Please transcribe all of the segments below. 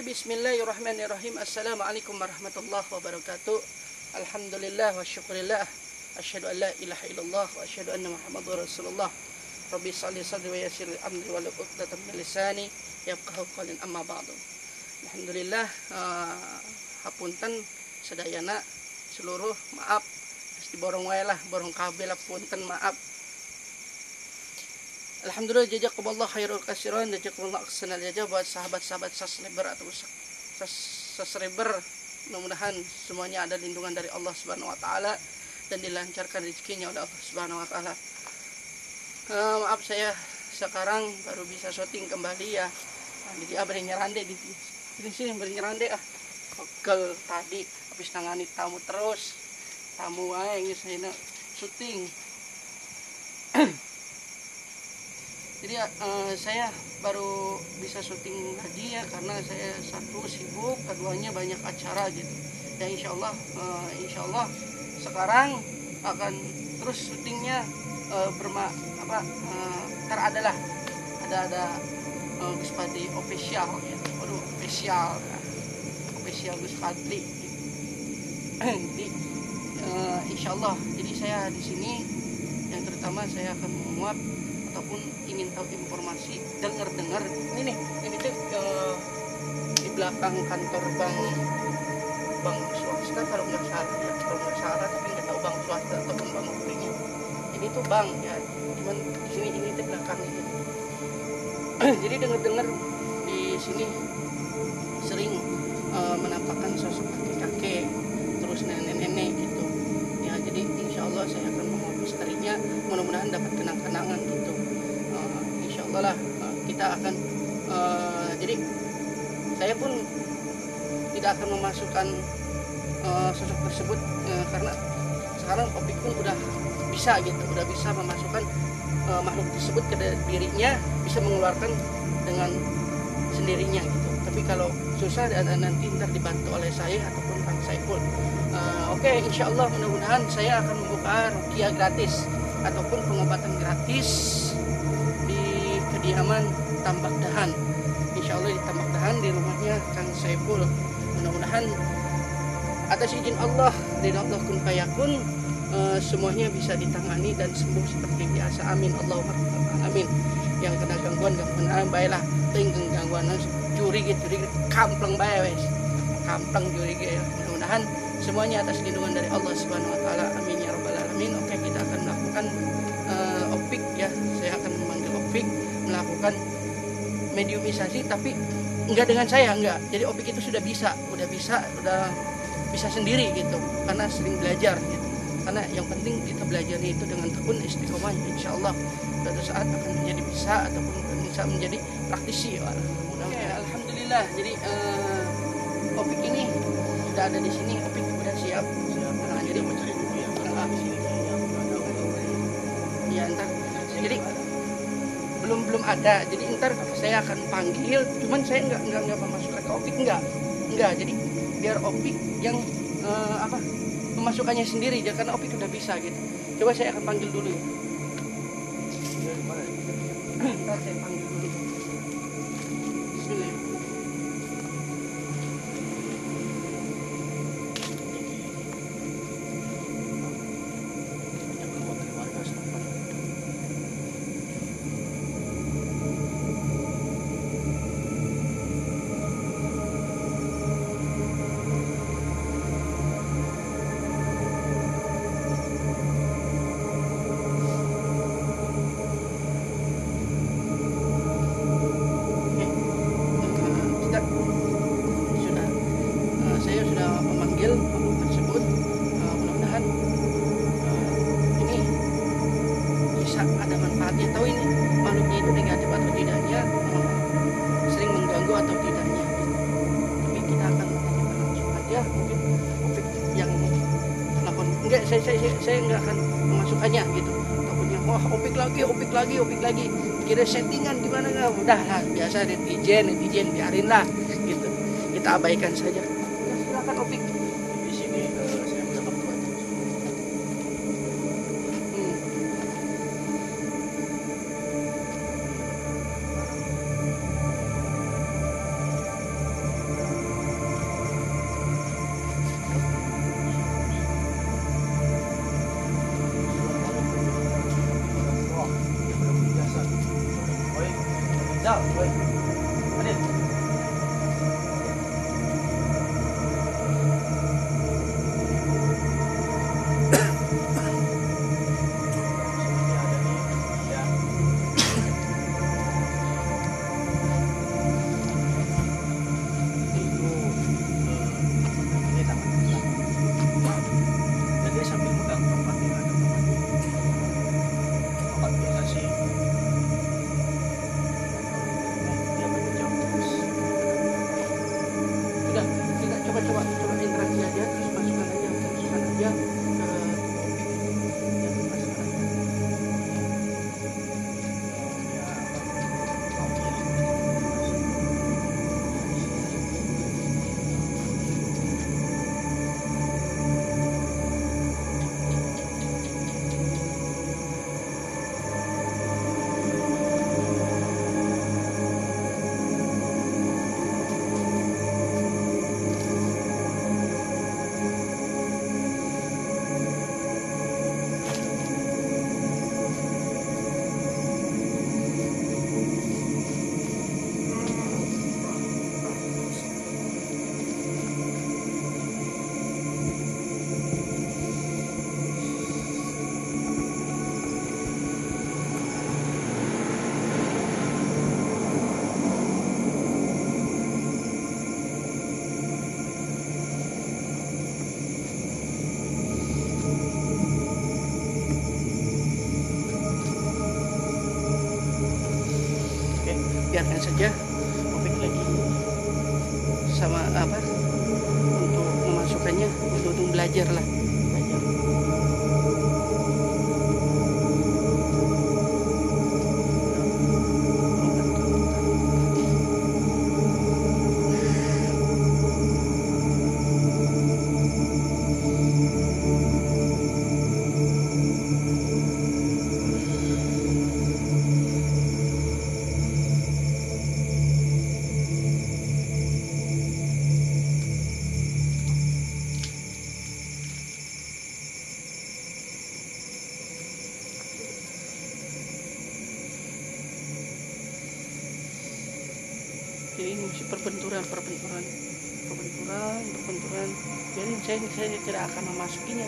Bismillahirrahmanirrahim. Assalamualaikum warahmatullahi wabarakatuh. Alhamdulillah wa syukurillah. Asyhadu an la ilaha illallah wa asyhadu anna Muhammadar Rasulullah. Rabbi shalli sadri wa yassir amri wa hlul 'uqdatam min lisani yafqahu qawli, amma ba'du. Alhamdulillah, hapunten sadayana seluruh maaf geus diborong wae lah, borong kabeh lah punten maaf. Alhamdulillah, jazakumullah khairul katsiran, jazakumullah ahsanal jazaa buat sahabat-sahabat subscriber atau subscriber. Mudah-mudahan semuanya ada lindungan dari Allah Subhanahu wa taala dan dilancarkan rezekinya oleh Allah Subhanahu wa taala. Maaf, saya sekarang baru bisa syuting kembali ya. Jadi beri nyerande di sini beri nyerande pegel tadi habis nangani tamu terus. Tamu ae geus ayeuna syuting. Jadi saya baru bisa syuting lagi ya karena saya satu sibuk, keduanya banyak acara gitu. Ya insya Allah sekarang akan terus syutingnya ada Gus Padli official gitu. Waduh, official Gus Padli gitu. Jadi insya Allah, jadi saya di sini yang terutama saya akan menguap ataupun ingin tahu informasi, dengar ini tuh di belakang kantor bank swasta kalau nggak salah, tapi nggak tahu bank swasta ataupun bank negerinya. Ini tuh bank ya, cuman di sini ini tuh belakang itu. Jadi dengar di sini sering menampakkan sosok kakek-kakek terus nenek-nenek gitu ya. Jadi insya Allah saya akan melestarinya, mudah-mudahan dapat kenang-kenangan gitu. Insya Allah lah kita akan jadi saya pun tidak akan memasukkan sosok tersebut karena sekarang Opik pun udah bisa gitu, udah bisa memasukkan makhluk tersebut ke dirinya, bisa mengeluarkan dengan sendirinya gitu. Tapi kalau susah dan nanti ntar dibantu oleh saya ataupun Kang Saiful. Oke, insya Allah mudah-mudahan saya akan membuka ruqyah gratis ataupun pengobatan gratis di kediaman Tambak Dahan. Insya Allah di Tambak Dahan, di rumahnya Kang Saiful. Mudah-mudahan atas izin Allah, ridha Allah kun fayakun, semuanya bisa ditangani dan sembuh seperti biasa. Amin Allahumma amin. Yang kena gangguan baiklah, tinggal gangguan juri kampleng bae wes. Kampleng juri ya. Mudah-mudahan semuanya atas lindungan dari Allah Subhanahu wa taala. Amin ya rabbal alamin. Oke, kita akan melakukan Opik ya. Saya akan memanggil Opik melakukan mediumisasi, tapi enggak dengan saya, enggak. Jadi Opik itu sudah bisa sendiri gitu. Karena sering belajar gitu. Karena yang penting kita belajarnya itu dengan tekun istiqomah, insya Allah suatu saat akan menjadi bisa ataupun bisa menjadi praktisi. Oke, alhamdulillah. Jadi Opik ini sudah ada di sini. Opik sudah siap. Nah, jadi mencari dulu ya. Di sini ya ntar. Jadi belum ada. Jadi ntar saya akan panggil. Cuman saya nggak memasukkan ke Opik, enggak. Jadi biar Opik yang memasukkannya sendiri ya, karena Opik udah bisa gitu. Coba saya akan panggil dulu ya. Ntar saya panggil dulu. Bismillah. Saya sudah memanggil makhluk tersebut. Mudah-mudahan ini bisa ada manfaatnya. Tahu ini makhluknya itu negatif atau tidaknya, sering mengganggu atau tidaknya. Tapi kita akan menanyakan langsung aja. Mungkin Opik yang telepon. Enggak, saya enggak akan memasukkannya gitu. Takutnya wah Opik lagi. Kira settingan gimana nggak? Udah lah, biasa netizen biarin lah gitu. Kita abaikan saja. Silakan Opik. Di sini saya mendapat banyak. Adil. Tidak, coba interaksi aja, terus masukkan aja ke topik. Ya, masukkan aja. Biarkan saja topik lagi sama apa untuk memasukkannya, untuk belajar lah, belajar. Jadi ini masih perbenturan. Jadi saya tidak akan memasukinya,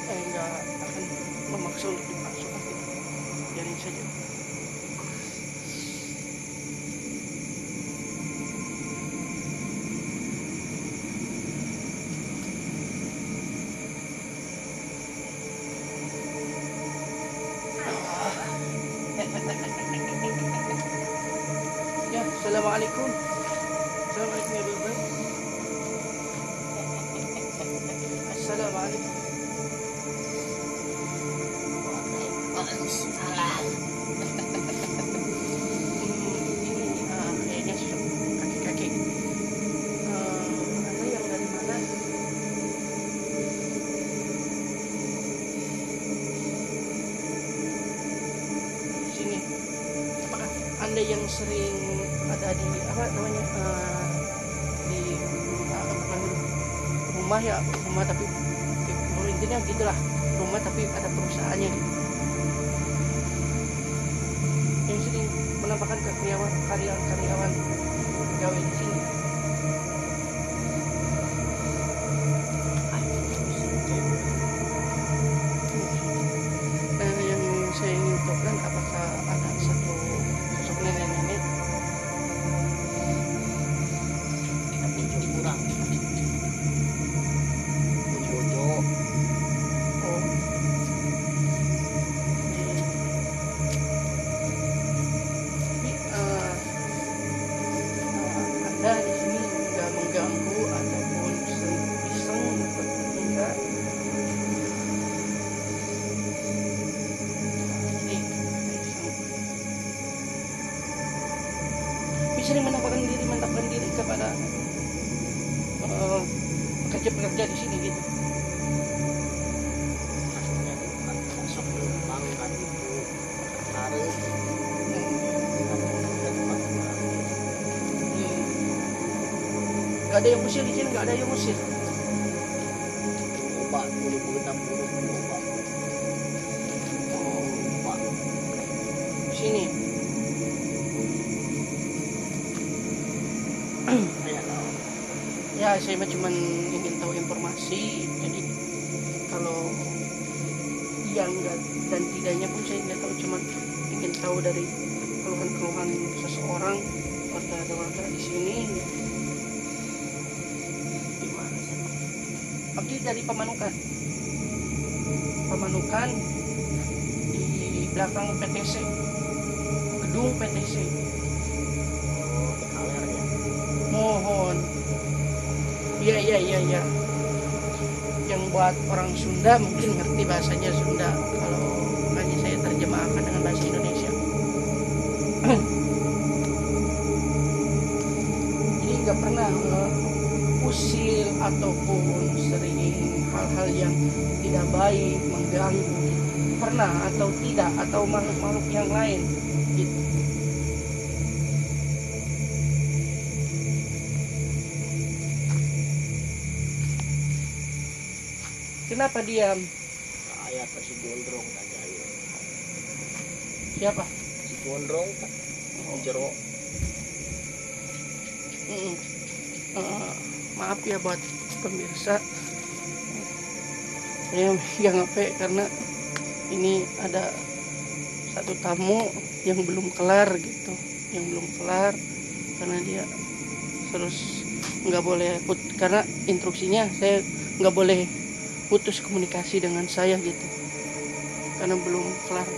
nggak akan memaksa untuk dimasukkan. Biarin saja. Ya, assalamualaikum. Assalamualaikum ya baik. Assalamualaikum. Waalaikumsalam. Ini kayaknya kaki-kaki. Anda yang dari mana? Sini. Apakah Anda yang sering ada di apa namanya di rumah ya, rumah tapi intinya gitulah, rumah tapi ada perusahaannya gitu. Yang sering menampakkan karyawan pegawai di sini. Yang saya ingin tahu apakah ada satu sosok nenek-nenek Kurang. Jojo. Anda di sini nggak mengganggu ataupun iseng ataupun enggak. Ini iseng. Bisa menampakkan diri kepada pekerja-pekerja di sini gitu. Masuk lubang kan itu tarik. Gak ada yang musir di sini, gak ada yang musir. Coba 2060 coba. Coba. Di sini. Ya saya mah cuman ingin tahu informasi. Jadi kalau yang dan tidaknya pun saya nggak tahu, cuman ingin tahu dari keluhan-keluhan seseorang warga di sini. Gimana sih? Abdi dari Pamanukan di belakang PTC, gedung PTC. Oh, di Kaler ya. Mohon. Iya. Yang buat orang Sunda mungkin ngerti bahasanya Sunda. Kalau makanya saya terjemahkan dengan bahasa Indonesia. Jadi nggak pernah usil ataupun sering hal-hal yang tidak baik mengganggu. Pernah atau tidak, atau makhluk-makhluk yang lain gitu. Kenapa diam? Ayat si gondrong aja ya. Siapa? Si gondrong tak jero. Maaf ya buat pemirsa, saya yang HP karena ini ada satu tamu yang belum kelar gitu, karena dia terus nggak boleh karena instruksinya saya nggak boleh putus komunikasi dengan saya gitu, karena belum kelar.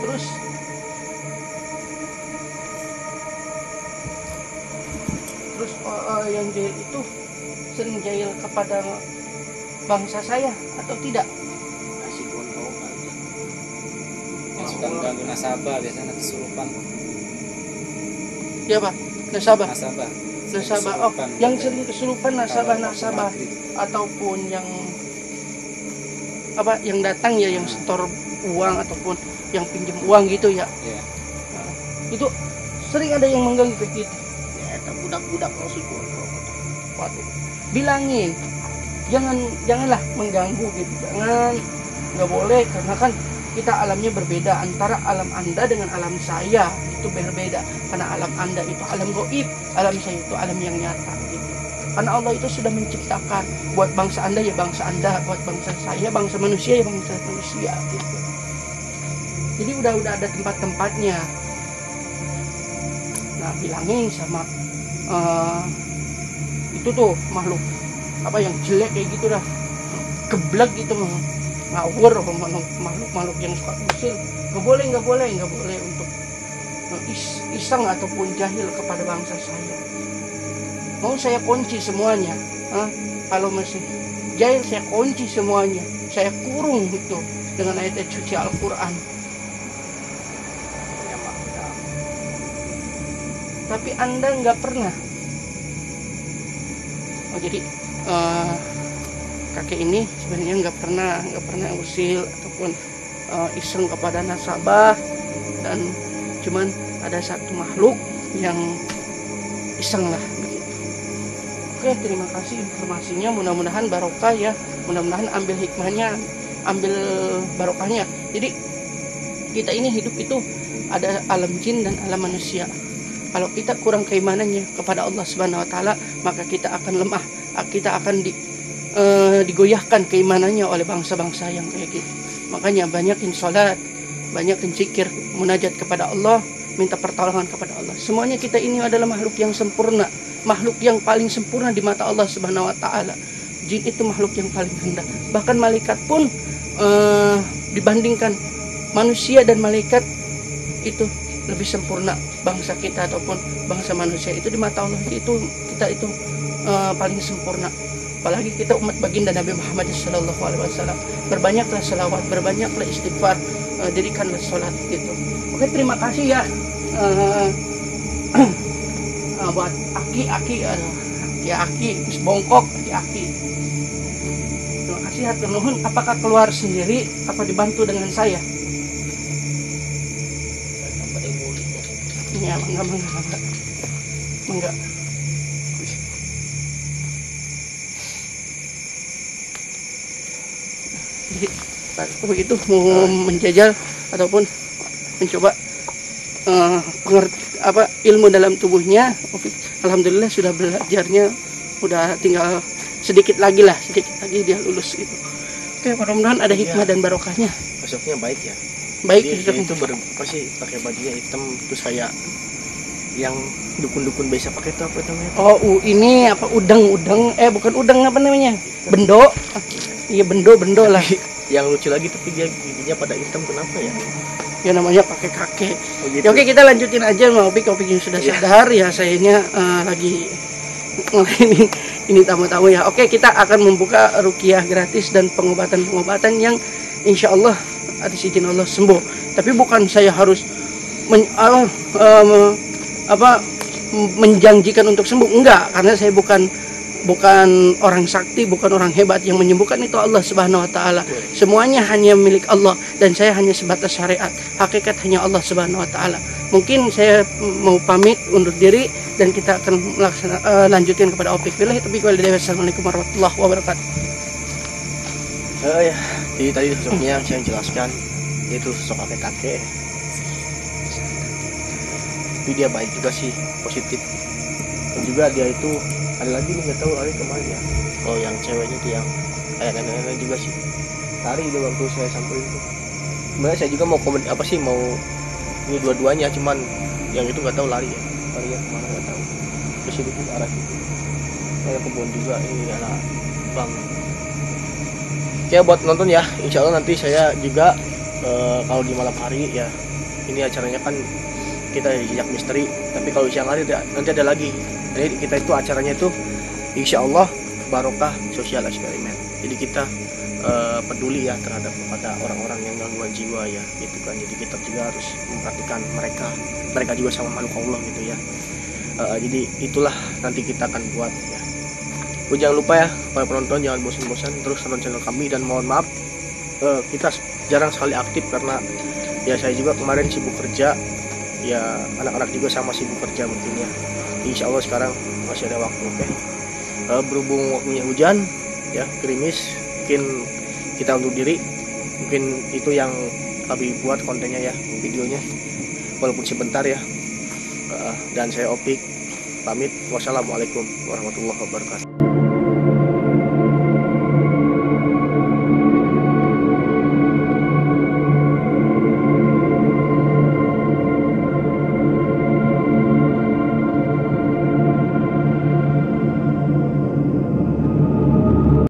Terus yang jahil itu sering jahil kepada bangsa saya atau tidak? Si gondrong aja. Yang suka mengganggu nasabah biasanya kesurupan. Ya Pak, nasabah. Nasabah. Oh, yang sering kesurupan nasabah Kalau ataupun yang apa yang datang ya, yang setor uang ataupun yang pinjam uang gitu ya. Iya. Nah, itu sering ada yang mengganggu kayak gitu. Ya, eta budak-budak lo si gondrong. Waduh, bilangin janganlah mengganggu gitu, nggak boleh, karena kan kita alamnya berbeda, antara alam Anda dengan alam saya itu berbeda, karena alam Anda itu alam gaib, alam saya itu alam yang nyata gitu. Karena Allah itu sudah menciptakan, buat bangsa Anda ya bangsa Anda, buat bangsa saya, bangsa manusia ya bangsa manusia gitu. Jadi udah ada tempat-tempatnya. Nah, bilangin sama itu tuh makhluk apa yang jelek kayak gitu dah, geblek gitu, ngawur, makhluk yang suka usil, nggak boleh untuk iseng ataupun jahil kepada bangsa saya. Mau saya kunci semuanya, kalau masih jahil saya kunci semuanya, saya kurung itu dengan ayat suci Al-Quran. Tapi Anda nggak pernah. Oh, jadi kakek ini sebenarnya nggak pernah usil ataupun iseng kepada nasabah, dan cuman ada satu makhluk yang iseng lah begitu. Oke, terima kasih informasinya, mudah-mudahan barokah ya, mudah-mudahan ambil hikmahnya, ambil barokahnya. Jadi kita ini hidup itu ada alam jin dan alam manusia. Kalau kita kurang keimanannya kepada Allah Subhanahu wa taala, maka kita akan lemah, kita akan digoyahkan keimanannya oleh bangsa-bangsa yang kayak gitu. Makanya banyakin sholat, banyakin zikir, munajat kepada Allah, minta pertolongan kepada Allah. Semuanya kita ini adalah makhluk yang sempurna, makhluk yang paling sempurna di mata Allah Subhanahu wa taala. Jin itu makhluk yang paling rendah. Bahkan malaikat pun dibandingkan manusia dan malaikat itu lebih sempurna. Bangsa kita ataupun bangsa manusia itu di mata Allah itu kita itu paling sempurna. Apalagi kita umat baginda Nabi Muhammad SAW. Berbanyaklah selawat, berbanyaklah istighfar, dirikanlah sholat gitu. Oke, terima kasih ya buat aki bongkok aki. Terima kasih hatur nuhun. Apakah keluar sendiri apa dibantu dengan saya? Ya, enggak. Jadi begitu mau menjajal ataupun mencoba ilmu dalam tubuhnya. Alhamdulillah sudah belajarnya, udah tinggal sedikit lagi dia lulus gitu. Oke, mudah-mudahan ada hikmah dan barokahnya. Besoknya baik ya. Baik, Jadi dia itu pasti pakai bajunya hitam, terus kayak yang dukun-dukun biasa pakai itu apa namanya? Oh, ini apa, udang, bukan udang, apa namanya? Bendo. Iya, bendo lah. Yang lucu lagi tapi dia giginya pada hitam, kenapa ya? Ya namanya pakai kakek. Oh, gitu. Ya, oke, kita lanjutin aja mau Opik sudah sadar ya, sayanya lagi ngelainin ini tamu-tamu ya. Oke, kita akan membuka ruqyah gratis dan pengobatan yang insya Allah atas izin Allah sembuh. Tapi bukan saya harus menjanjikan untuk sembuh, enggak, karena saya bukan orang sakti, bukan orang hebat. Yang menyembuhkan itu Allah Subhanahu wa taala. Semuanya hanya milik Allah dan saya hanya sebatas syariat. Hakikat hanya Allah Subhanahu wa taala. Mungkin saya mau pamit undur diri dan kita akan lanjutkan kepada Opik. Billahi taufiq wal hidayah. Wassalamualaikum warahmatullahi wabarakatuh. Ya, jadi tadi sosoknya saya jelaskan, yaitu sosok kakek. Tapi dia baik juga sih, positif. Dan juga dia itu ada lagi nih, nggak tahu hari kemana ya. Kalau yang ceweknya itu yang kayak nenek-nenek juga sih. Tari itu waktu saya samperin itu. Sebenarnya saya juga mau komen mau ini dua-duanya, cuman yang itu nggak tahu lari ya kemana nggak tahu. Terus itu ke arah itu. Kayak kebun juga ini anak bang. Ya buat nonton ya, insya Allah nanti saya juga kalau di malam hari ya, ini acaranya kan kita jejak misteri, tapi kalau siang hari nanti ada lagi. Jadi kita itu acaranya itu insya Allah barokah sosial eksperimen. Jadi kita peduli ya terhadap kepada orang-orang yang gangguan jiwa ya, gitu kan. Jadi kita juga harus memperhatikan mereka juga sama makhluk Allah gitu ya. Jadi itulah nanti kita akan buat ya. Jangan lupa ya para penonton, jangan bosan-bosan terus tonton channel kami, dan mohon maaf kita jarang sekali aktif karena ya saya juga kemarin sibuk kerja ya, anak-anak juga sama sibuk kerja mungkin ya. Insya Allah sekarang masih ada waktu. Oke. Berhubung waktunya hujan ya, gerimis, mungkin kita undur diri. Mungkin itu yang kami buat kontennya ya, videonya walaupun sebentar ya. Dan saya Opik pamit. Wassalamualaikum warahmatullahi wabarakatuh.